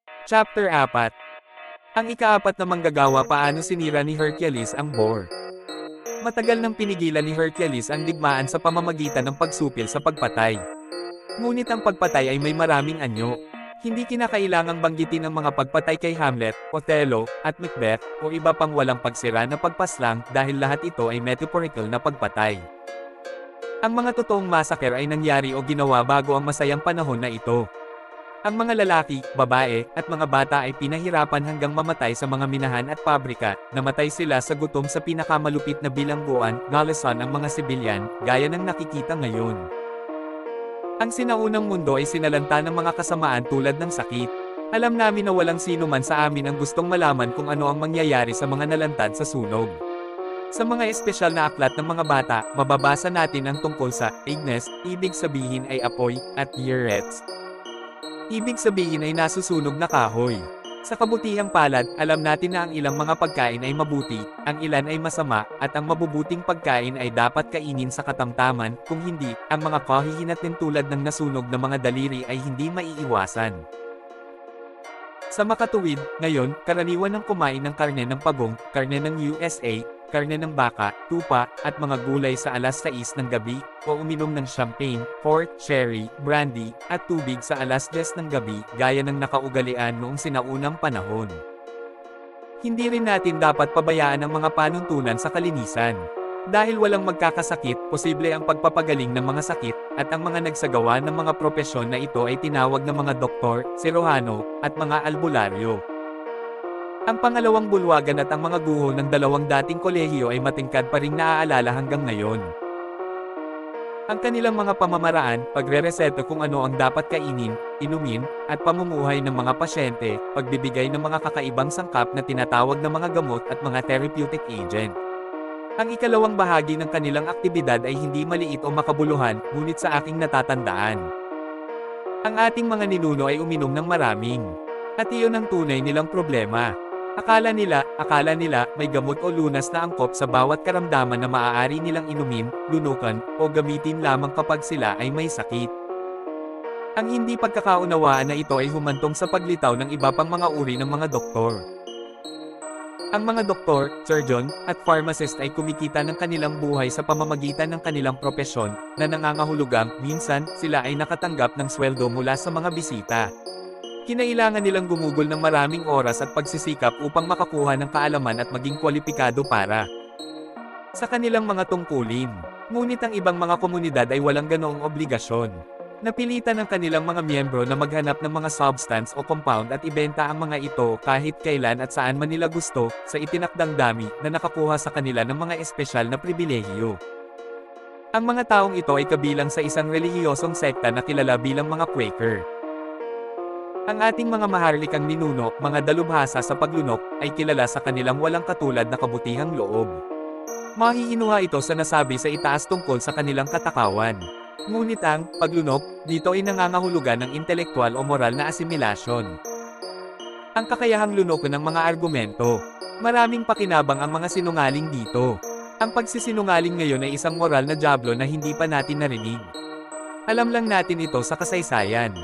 Chapter 4. Ang ikaapat na manggagawa paano sinira ni Hercules ang boar. Matagal nang pinigilan ni Hercules ang digmaan sa pamamagitan ng pagsupil sa pagpatay. Ngunit ang pagpatay ay may maraming anyo. Hindi kinakailangang banggitin ang mga pagpatay kay Hamlet, Othello, at Macbeth, o iba pang walang pagsira na pagpaslang dahil lahat ito ay metaphorical na pagpatay. Ang mga totoong massacre ay nangyari o ginawa bago ang masayang panahon na ito. Ang mga lalaki, babae, at mga bata ay pinahirapan hanggang mamatay sa mga minahan at pabrika, namatay sila sa gutom sa pinakamalupit na bilangguan, ngalasan ang mga sibilyan, gaya ng nakikita ngayon. Ang sinaunang mundo ay sinalanta ng mga kasamaan tulad ng sakit. Alam namin na walang sino man sa amin ang gustong malaman kung ano ang mangyayari sa mga nalantad sa sunog. Sa mga espesyal na aklat ng mga bata, mababasa natin ang tungkol sa Ignis, ibig sabihin ay apoy, at Yerets. Ibig sabihin ay nasusunog na kahoy. Sa kabutihang palad, alam natin na ang ilang mga pagkain ay mabuti, ang ilan ay masama, at ang mabubuting pagkain ay dapat kainin sa katamtaman, kung hindi, ang mga kahihinatin tulad ng nasunog na mga daliri ay hindi maiiwasan. Sa makatuwid, ngayon, karaniwan ng kumain ng karne ng pagong, karne ng USA, karne ng baka, tupa, at mga gulay sa alas 6 ng gabi, o uminom ng champagne, port, sherry, brandy, at tubig sa alas 10 ng gabi, gaya ng nakaugalian noong sinaunang panahon. Hindi rin natin dapat pabayaan ang mga panuntunan sa kalinisan. Dahil walang magkakasakit, posible ang pagpapagaling ng mga sakit, at ang mga nagsagawa ng mga propesyon na ito ay tinawag na mga doktor, sirohano, at mga albularyo. Ang pangalawang bulwagan at ang mga guho ng dalawang dating kolehiyo ay matingkad pa ring naaalala hanggang ngayon. Ang kanilang mga pamamaraan, pagrereseto kung ano ang dapat kainin, inumin, at pamumuhay ng mga pasyente, pagbibigay ng mga kakaibang sangkap na tinatawag na mga gamot at mga therapeutic agent. Ang ikalawang bahagi ng kanilang aktibidad ay hindi maliit o makabuluhan, ngunit sa aking natatandaan. Ang ating mga ninuno ay uminom ng maraming. At iyon ang tunay nilang problema. Akala nila, may gamot o lunas na angkop sa bawat karamdaman na maaari nilang inumin, lunukan, o gamitin lamang kapag sila ay may sakit. Ang hindi pagkakaunawaan na ito ay humantong sa paglitaw ng iba pang mga uri ng mga doktor. Ang mga doktor, surgeon, at pharmacist ay kumikita ng kanilang buhay sa pamamagitan ng kanilang propesyon, na nangangahulugang, minsan, sila ay nakatanggap ng sweldo mula sa mga bisita. Kinailangan nilang gumugol ng maraming oras at pagsisikap upang makakuha ng kaalaman at maging kwalipikado para sa kanilang mga tungkulin. Ngunit ang ibang mga komunidad ay walang ganoong obligasyon. Napilitan ng kanilang mga miyembro na maghanap ng mga substance o compound at ibenta ang mga ito kahit kailan at saan man nila gusto, sa itinakdang dami, na nakakuha sa kanila ng mga espesyal na pribilehiyo. Ang mga taong ito ay kabilang sa isang relihiyosong sekta na kilala bilang mga Quaker. Ang ating mga maharlikang ninuno, mga dalubhasa sa paglunok, ay kilala sa kanilang walang katulad na kabutihang loob. Mahihinuha ito sa nasabi sa itaas tungkol sa kanilang katakawan. Ngunit ang paglunok dito ay nangangahulugan ng intelektual o moral na asimilasyon. Ang kakayahang lunokin ng mga argumento. Maraming pakinabang ang mga sinungaling dito. Ang pagsisinungaling ngayon ay isang moral na dyablo na hindi pa natin narinig. Alam lang natin ito sa kasaysayan.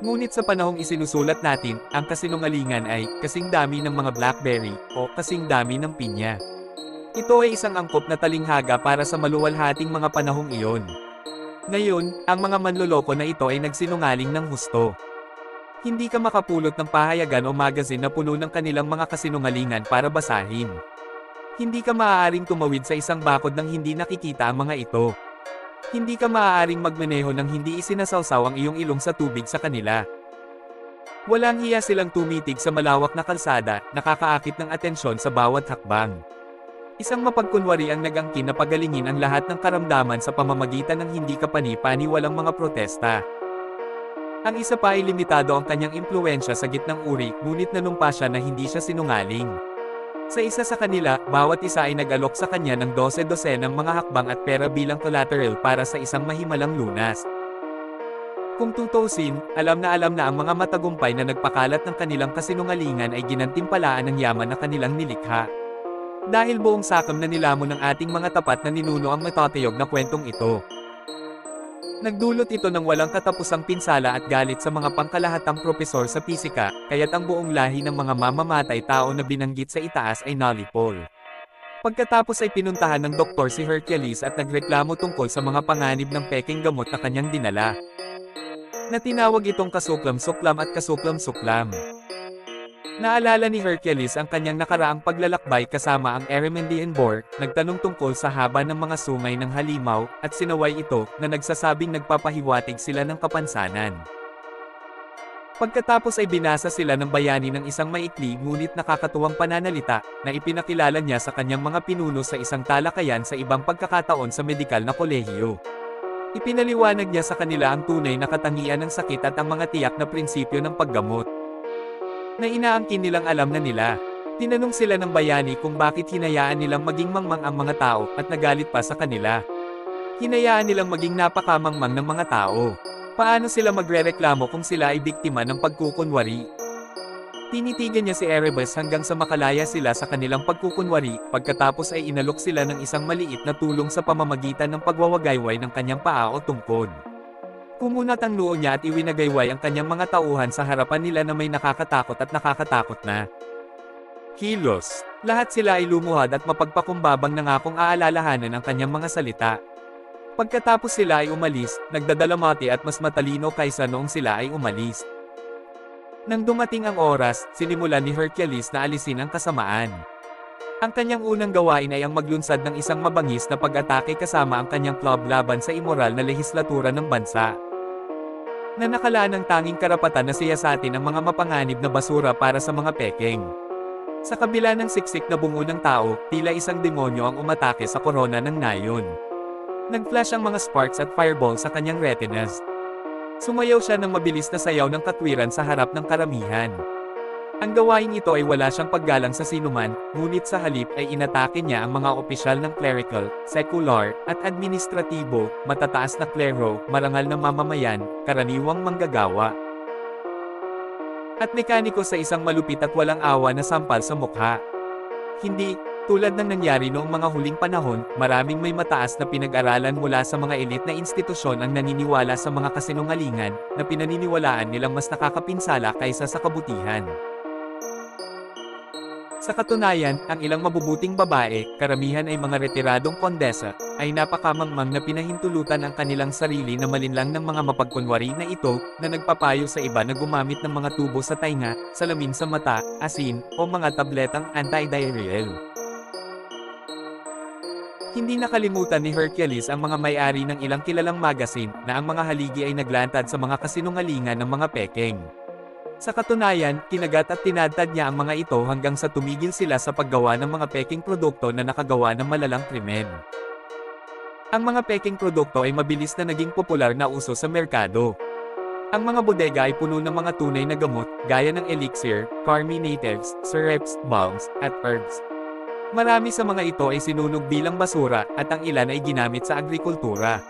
Ngunit sa panahong isinusulat natin, ang kasinungalingan ay kasing dami ng mga blackberry o kasing dami ng pinya. Ito ay isang angkop na talinghaga para sa maluwalhating mga panahong iyon. Ngayon, ang mga manloloko na ito ay nagsinungaling ng husto. Hindi ka makapulot ng pahayagan o magazine na puno ng kanilang mga kasinungalingan para basahin. Hindi ka maaaring tumawid sa isang bakod nang hindi nakikita ang mga ito. Hindi ka maaaring magmaneho nang hindi isinasawsaw ang iyong ilong sa tubig sa kanila. Walang hiya silang tumitig sa malawak na kalsada, nakakaakit ng atensyon sa bawat hakbang. Isang mapagkunwari ang nag-angkin na pagalingin ang lahat ng karamdaman sa pamamagitan ng hindi kapani-paniwalang mga protesta. Ang isa pa ay limitado ang kanyang impluwensya sa gitnang uri, ngunit nanumpa siya na hindi siya sinungaling. Sa isa sa kanila, bawat isa ay nag-alok sa kanya ng 12-dosenang mga hakbang at pera bilang collateral para sa isang mahimalang lunas. Kung tutusin, alam na ang mga matagumpay na nagpakalat ng kanilang kasinungalingan ay ginantimpalaan ng yaman na kanilang nilikha. Dahil buong sakam na nilamon ng ating mga tapat na ninuno ang matatayog na kwentong ito. Nagdulot ito ng walang katapusang pinsala at galit sa mga pangkalahatang propesor sa pisika, kaya't ang buong lahi ng mga mamamatay tao na binanggit sa itaas ay nalipol. Pagkatapos ay pinuntahan ng doktor si Hercules at nagreklamo tungkol sa mga panganib ng pekeng gamot na kanyang dinala, na tinawag itong kasuklam-suklam at kasuklam-suklam. Naalala ni Hercules ang kanyang nakaraang paglalakbay kasama ang Erymandian boar, nagtanong tungkol sa haba ng mga sungay ng halimaw, at sinaway ito, na nagsasabing nagpapahiwatig sila ng kapansanan. Pagkatapos ay binasa sila ng bayani ng isang maikli ngunit nakakatuwang pananalita, na ipinakilala niya sa kanyang mga pinuno sa isang talakayan sa ibang pagkakataon sa medikal na kolehiyo. Ipinaliwanag niya sa kanila ang tunay na katangian ng sakit at ang mga tiyak na prinsipyo ng paggamot, na inaangkin nilang alam na nila. Tinanong sila ng bayani kung bakit hinayaan nilang maging mangmang ang mga tao, at nagalit pa sa kanila. Hinayaan nilang maging napakamangmang ng mga tao. Paano sila magrereklamo kung sila ay biktima ng pagkukunwari? Tinitigan niya si Erebus hanggang sa makalaya sila sa kanilang pagkukunwari, pagkatapos ay inalok sila ng isang maliit na tulong sa pamamagitan ng pagwawagayway ng kanyang paa o tungkod. Kumunat ang noo niya at iwinagayway ang kanyang mga tauhan sa harapan nila na may nakakatakot at nakakatakot na kilos. Lahat sila ay lumuhad at mapagpakumbabang nangakong aalalahanan ang kanyang mga salita. Pagkatapos sila ay umalis, nagdadalamati at mas matalino kaysa noong sila ay umalis. Nang dumating ang oras, sinimulan ni Hercules na alisin ang kasamaan. Ang kanyang unang gawain ay ang maglunsad ng isang mabangis na pag-atake kasama ang kanyang club laban sa immoral na lehislatura ng bansa, na nakalaan ng tanging karapatan na siyasatin ang mga mapanganib na basura para sa mga pekeng. Sa kabila ng siksik na bungo ng tao, tila isang demonyo ang umatake sa korona ng nayon. Nag-flash ang mga sparks at fireball sa kanyang retinas. Sumayaw siya ng mabilis na sayaw ng katwiran sa harap ng karamihan. Ang gawain ito ay wala siyang paggalang sa sinuman, ngunit sa halip ay inatake niya ang mga opisyal ng clerical, secular, at administratibo, matataas na klero, marangal na mamamayan, karaniwang manggagawa, at mekaniko sa isang malupit at walang awa na sampal sa mukha. Hindi, tulad ng nangyari noong mga huling panahon, maraming may mataas na pinag-aralan mula sa mga elit na institusyon ang naniniwala sa mga kasinungalingan, na pinaniniwalaan nilang mas nakakapinsala kaysa sa kabutihan. Sa katunayan, ang ilang mabubuting babae, karamihan ay mga retiradong kondesa, ay napakamangmang na pinahintulutan ang kanilang sarili na malinlang ng mga mapagkunwari na ito, na nagpapayo sa iba na gumamit ng mga tubo sa tainga, salamin sa mata, asin, o mga tabletang anti-diarrheal. Hindi nakalimutan ni Hercules ang mga may-ari ng ilang kilalang magazine, na ang mga haligi ay naglantad sa mga kasinungalingan ng mga pekeng. Sa katunayan, kinagat at tinadtad niya ang mga ito hanggang sa tumigil sila sa paggawa ng mga peking produkto na nakagawa ng malalang krimen. Ang mga peking produkto ay mabilis na naging popular na uso sa merkado. Ang mga bodega ay puno ng mga tunay na gamot, gaya ng elixir, carminatives, syrups, balms, at herbs. Marami sa mga ito ay sinunog bilang basura, at ang ilan ay ginamit sa agrikultura.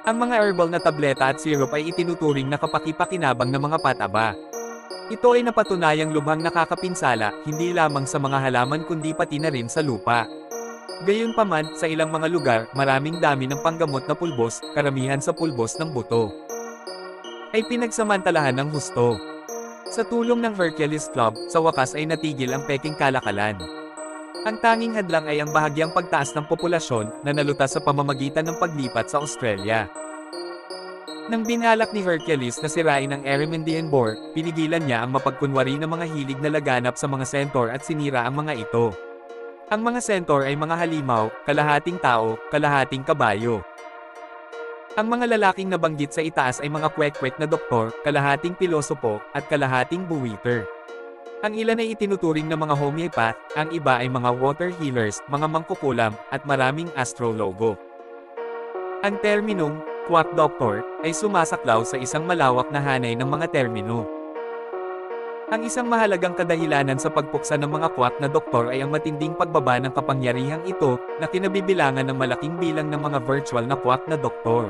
Ang mga herbal na tableta at syrup ay itinuturing na kapaki-pakinabang ng mga pataba. Ito ay napatunayang lubhang nakakapinsala, hindi lamang sa mga halaman kundi pati na rin sa lupa. Gayunpaman, sa ilang mga lugar, maraming dami ng panggamot na pulbos, karamihan sa pulbos ng buto, ay pinagsamantalahan ng husto. Sa tulong ng Hercules Club, sa wakas ay natigil ang peking kalakalan. Ang tanging hadlang ay ang bahagyang pagtaas ng populasyon, na nalutas sa pamamagitan ng paglipat sa Australia. Nang binalak ni Hercules na sirain ang Erymandian boar, pinigilan niya ang mapagkunwari na mga hilig na laganap sa mga centaur at sinira ang mga ito. Ang mga centaur ay mga halimaw, kalahating tao, kalahating kabayo. Ang mga lalaking nabanggit sa itaas ay mga kwek-kwek na doktor, kalahating pilosopo, at kalahating buwiter. Ang ilan ay itinuturing na mga homeopath, ang iba ay mga water healers, mga mangkukulam, at maraming astrologo. Ang terminong, quack doctor, ay sumasaklaw sa isang malawak na hanay ng mga termino. Ang isang mahalagang kadahilanan sa pagpuksa ng mga quack na doktor ay ang matinding pagbaba ng kapangyarihang ito, na kinabibilangan ng malaking bilang ng mga virtual na quack na doktor.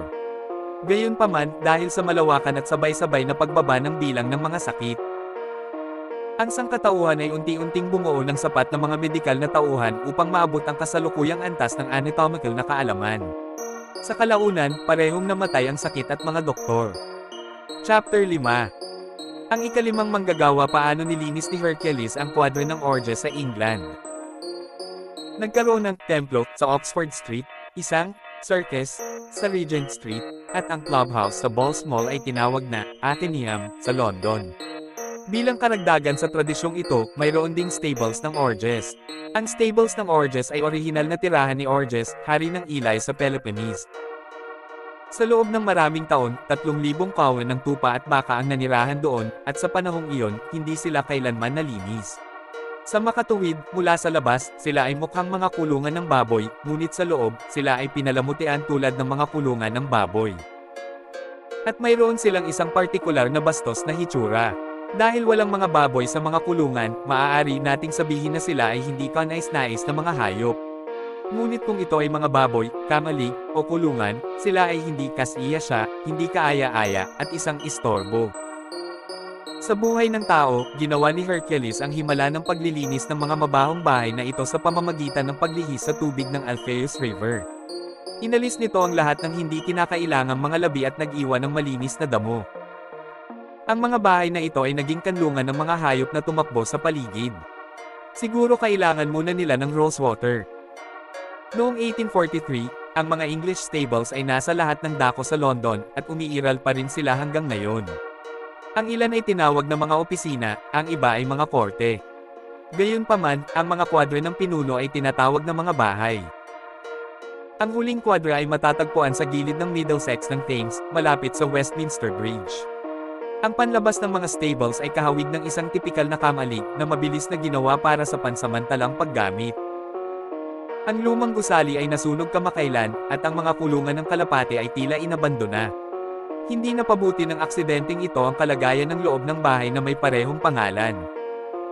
Gayunpaman, dahil sa malawakan at sabay-sabay na pagbaba ng bilang ng mga sakit, ang sangkatauhan ay unti-unting bumuo ng sapat na mga medikal na tauhan upang maabot ang kasalukuyang antas ng anatomical na kaalaman. Sa kalaunan, parehong namatay ang sakit at mga doktor. Chapter 5. Ang ikalimang manggagawa paano nilinis ni Hercules ang kwadro ng Orges sa England. Nagkaroon ng templo sa Oxford Street, isang circus sa Regent Street, at ang clubhouse sa Balls Mall ay tinawag na Athenaeum sa London. Bilang karagdagan sa tradisyong ito, mayroon ding stables ng Orges. Ang stables ng Orges ay orihinal na tirahan ni Orges, hari ng Ilay sa Peloponnese. Sa loob ng maraming taon, 3,000 kawan ng tupa at baka ang nanirahan doon, at sa panahong iyon, hindi sila kailanman nalinis. Sa makatuwid, mula sa labas, sila ay mukhang mga kulungan ng baboy, ngunit sa loob, sila ay pinalamutian tulad ng mga kulungan ng baboy. At mayroon silang isang partikular na bastos na hitsura. Dahil walang mga baboy sa mga kulungan, maaari nating sabihin na sila ay hindi kanais-nais na mga hayop. Ngunit kung ito ay mga baboy, kamalig, o kulungan, sila ay hindi kasiyasya, hindi kaaya-aya, at isang istorbo. Sa buhay ng tao, ginawa ni Hercules ang himala ng paglilinis ng mga mabahong bahay na ito sa pamamagitan ng paglihis sa tubig ng Alpheus River. Inalis nito ang lahat ng hindi kinakailangang mga labi at nag-iwan ng malinis na damo. Ang mga bahay na ito ay naging kanlungan ng mga hayop na tumakbo sa paligid. Siguro kailangan muna nila ng rosewater. Noong 1843, ang mga English stables ay nasa lahat ng dako sa London, at umiiral pa rin sila hanggang ngayon. Ang ilan ay tinawag na mga opisina, ang iba ay mga korte. Gayunpaman, ang mga kwadro ng pinuno ay tinatawag na mga bahay. Ang huling kwadra ay matatagpuan sa gilid ng Middlesex ng Thames, malapit sa Westminster Bridge. Ang panlabas ng mga stables ay kahawig ng isang tipikal na kamalig, na mabilis na ginawa para sa pansamantalang paggamit. Ang lumang gusali ay nasunog kamakailan, at ang mga kulungan ng kalapate ay tila inabandona. Hindi napabuti ng aksidenteng ito ang kalagayan ng loob ng bahay na may parehong pangalan.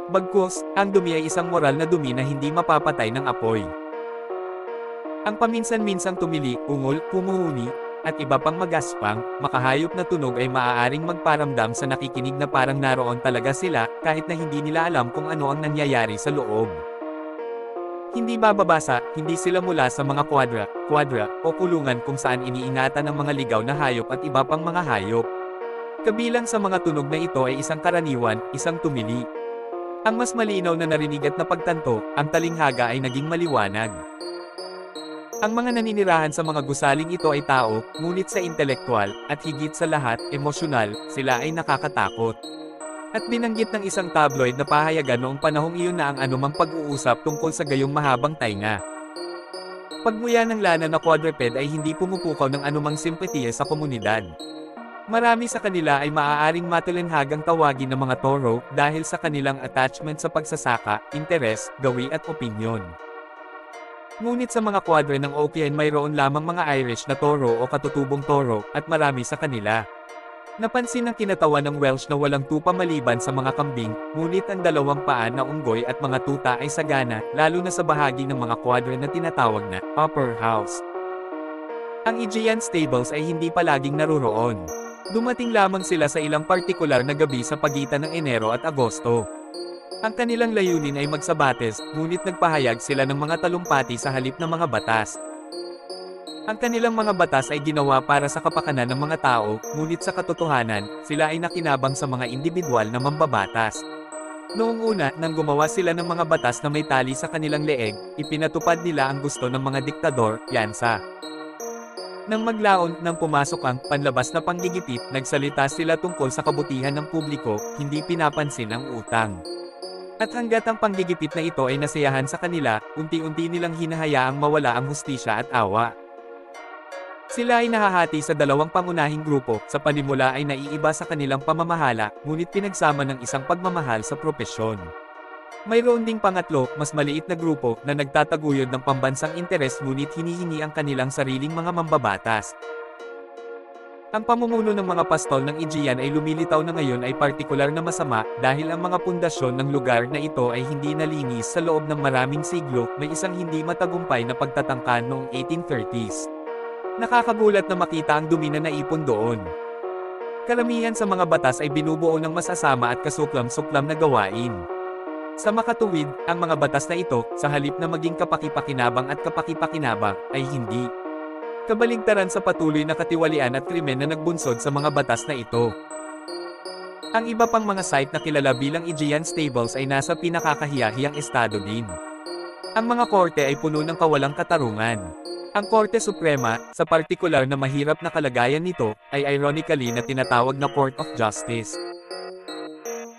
Bagkus, ang dumi ay isang moral na dumi na hindi mapapatay ng apoy. Ang paminsan-minsang tumili, ungol, pumuhuni, at iba pang magaspang, makahayop na tunog ay maaaring magparamdam sa nakikinig na parang naroon talaga sila, kahit na hindi nila alam kung ano ang nangyayari sa loob. Hindi bababasa, hindi sila mula sa mga kwadra, o kulungan kung saan iniingatan ng mga ligaw na hayop at iba pang mga hayop. Kabilang sa mga tunog na ito ay isang karaniwan, isang tumili. Ang mas malinaw na narinig at napagtanto, ang talinghaga ay naging maliwanag. Ang mga naninirahan sa mga gusaling ito ay tao, ngunit sa intelektual, at higit sa lahat, emosyonal, sila ay nakakatakot. At binanggit ng isang tabloid na pahayagan noong panahong iyon na ang anumang pag-uusap tungkol sa gayong mahabang tainga. Pagmuya ng lana na quadruped ay hindi pumupukaw ng anumang simpatiya sa komunidad. Marami sa kanila ay maaaring matalinhagang tawagin ng mga toro dahil sa kanilang attachment sa pagsasaka, interes, gawi at opinyon. Ngunit sa mga kwadre ng Oakland mayroon lamang mga Irish na toro o katutubong toro, at marami sa kanila. Napansin ng kinatawan ng Welsh na walang tupa maliban sa mga kambing, ngunit ang dalawang paan na unggoy at mga tuta ay sagana, lalo na sa bahagi ng mga kwadre na tinatawag na upper house. Ang Aegean stables ay hindi palaging naroroon. Dumating lamang sila sa ilang partikular na gabi sa pagitan ng Enero at Agosto. Ang kanilang layunin ay magsabates, ngunit nagpahayag sila ng mga talumpati sa halip ng mga batas. Ang kanilang mga batas ay ginawa para sa kapakanan ng mga tao, ngunit sa katotohanan, sila ay nakinabang sa mga individual na mambabatas. Noong una, nang gumawa sila ng mga batas na may tali sa kanilang leeg, ipinatupad nila ang gusto ng mga diktador, yansa. Nang maglaon, nang pumasok ang panlabas na panggigipit, nagsalita sila tungkol sa kabutihan ng publiko, hindi pinapansin ang utang. At hanggat ang panggigipit na ito ay nasiyahan sa kanila, unti-unti nilang hinahayaang mawala ang hustisya at awa. Sila ay nahahati sa dalawang pangunahing grupo, sa panimula ay naiiba sa kanilang pamamahala, ngunit pinagsama ng isang pagmamahal sa propesyon. Mayroon ding pangatlo, mas maliit na grupo, na nagtataguyod ng pambansang interes ngunit hinihingi ang kanilang sariling mga mambabatas. Ang pamumuno ng mga pastol ng Aegean ay lumilitaw na ngayon ay partikular na masama, dahil ang mga pundasyon ng lugar na ito ay hindi nalinis sa loob ng maraming siglo, may isang hindi matagumpay na pagtatangka noong 1830s. Nakakagulat na makita ang dumi na naipon doon. Karamihan sa mga batas ay binubuo ng masasama at kasuklam-suklam na gawain. Sa makatuwid, ang mga batas na ito, sa halip na maging kapakipakinabang at kapakipakinabang, ay hindi Kabaligtaran sa patuloy na katiwalian at krimen na nagbunsod sa mga batas na ito. Ang iba pang mga site na kilala bilang Aegean Stables ay nasa pinakakahiyahiyang estado din. Ang mga korte ay puno ng kawalang katarungan. Ang Korte Suprema, sa partikular na mahirap na kalagayan nito, ay ironically na tinatawag na Court of Justice.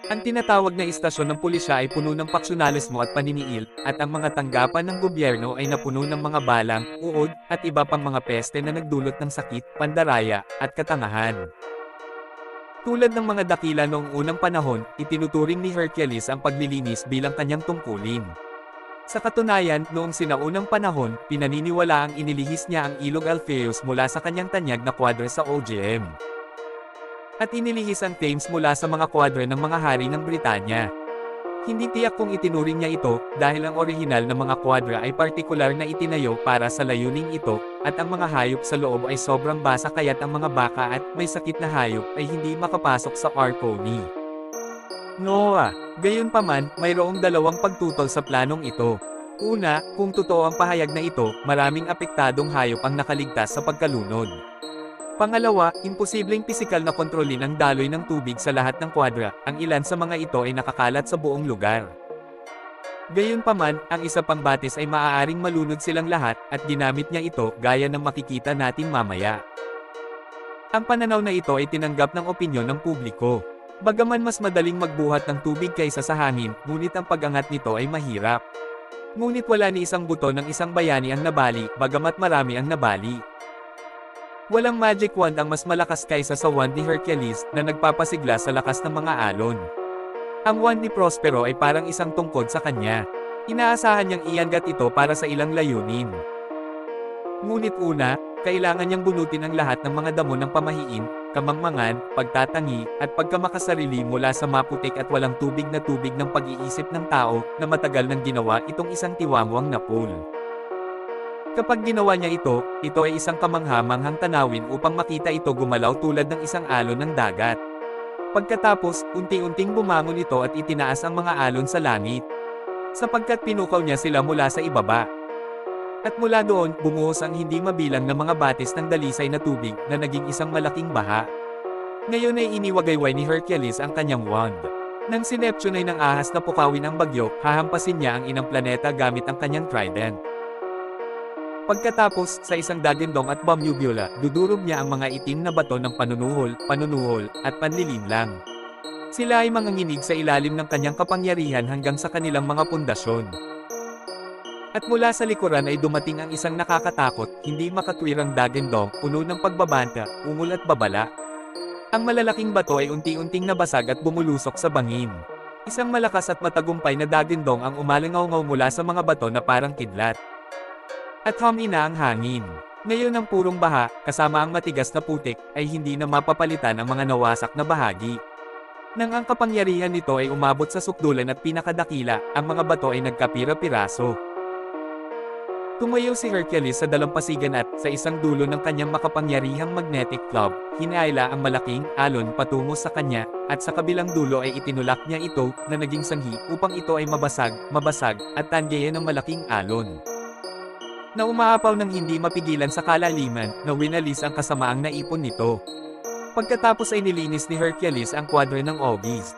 Ang tinatawag na istasyon ng pulisya ay puno ng paksyonalismo at paniniil, at ang mga tanggapan ng gobyerno ay napuno ng mga balang, uod, at iba pang mga peste na nagdulot ng sakit, pandaraya, at katangahan. Tulad ng mga dakila noong unang panahon, itinuturing ni Hercules ang paglilinis bilang kanyang tungkulin. Sa katunayan, noong sinaunang panahon, pinaniniwala ang inilihis niya ang ilog Alpheus mula sa kanyang tanyag na kwadre sa OGM. At inilihis ang Thames mula sa mga kwadre ng mga hari ng Britanya. Hindi tiyak kung itinuring niya ito, dahil ang orihinal na mga kwadra ay partikular na itinayo para sa layuning ito, at ang mga hayop sa loob ay sobrang basa kaya't ang mga baka at may sakit na hayop ay hindi makapasok sa Arcony. Noah, gayunpaman, mayroong dalawang pagtutol sa planong ito. Una, kung totoo ang pahayag na ito, maraming apektadong hayop ang nakaligtas sa pagkalunod. Pangalawa, imposibleng pisikal na kontrolin ang daloy ng tubig sa lahat ng kwadra, ang ilan sa mga ito ay nakakalat sa buong lugar. Gayunpaman, ang isa pang batis ay maaaring malunod silang lahat, at ginamit niya ito, gaya ng makikita natin mamaya. Ang pananaw na ito ay tinanggap ng opinyon ng publiko. Bagaman mas madaling magbuhat ng tubig kaysa sa hangin, ngunit ang pag-angat nito ay mahirap. Ngunit wala ni isang buto ng isang bayani ang nabali, bagamat marami ang nabali. Walang magic wand ang mas malakas kaysa sa wand ni Hercules, na nagpapasigla sa lakas ng mga alon. Ang wand ni Prospero ay parang isang tungkod sa kanya. Inaasahan niyang iangat ito para sa ilang layunin. Ngunit una, kailangan niyang bunutin ang lahat ng mga damo ng pamahiin, kamangmangan, pagtatangi, at pagkamakasarili mula sa maputik at walang tubig ng pag-iisip ng tao, na matagal nang ginawa itong isang tiwangwang na pool. Kapag ginawa niya ito ay isang kamangha-manghang tanawin upang makita ito gumalaw tulad ng isang alon ng dagat. Pagkatapos, unti-unting bumangon ito at itinaas ang mga alon sa langit. Sapagkat pinukaw niya sila mula sa ibaba. At mula doon, bumuhos ang hindi mabilang na mga batis ng dalisay na tubig na naging isang malaking baha. Ngayon ay iniwagayway ni Hercules ang kanyang wand. Nang si Neptune ay nang ahas na pukawin ang bagyo, hahampasin niya ang inang planeta gamit ang kanyang trident. Pagkatapos, sa isang dagindong at bomubula, dudurog niya ang mga itim na bato ng panunuhol, at panlilinlang. Sila ay manganginig sa ilalim ng kanyang kapangyarihan hanggang sa kanilang mga pundasyon. At mula sa likuran ay dumating ang isang nakakatakot, hindi makatwirang dagindong, puno ng pagbabanta, ungol at babala. Ang malalaking bato ay unti-unting nabasag at bumulusok sa bangin. Isang malakas at matagumpay na dagindong ang umalangaw-ngaw mula sa mga bato na parang kidlat. At humina ang hangin. Ngayon ang purong baha, kasama ang matigas na putik, ay hindi na mapapalitan ang mga nawasak na bahagi. Nang ang kapangyarihan nito ay umabot sa sukdulan at pinakadakila, ang mga bato ay nagkapira-piraso. Tumayo si Hercules sa dalampasigan at, sa isang dulo ng kanyang makapangyarihang magnetic club, hinaila ang malaking alon patungo sa kanya, at sa kabilang dulo ay itinulak niya ito, na naging sanhi, upang ito ay mabasag, at tanggayan ng malaking alon. Na umaapaw ng hindi mapigilan sa kalaliman, na winalis ang kasamaang naipon nito. Pagkatapos ay nilinis ni Hercules ang kwadre ng August.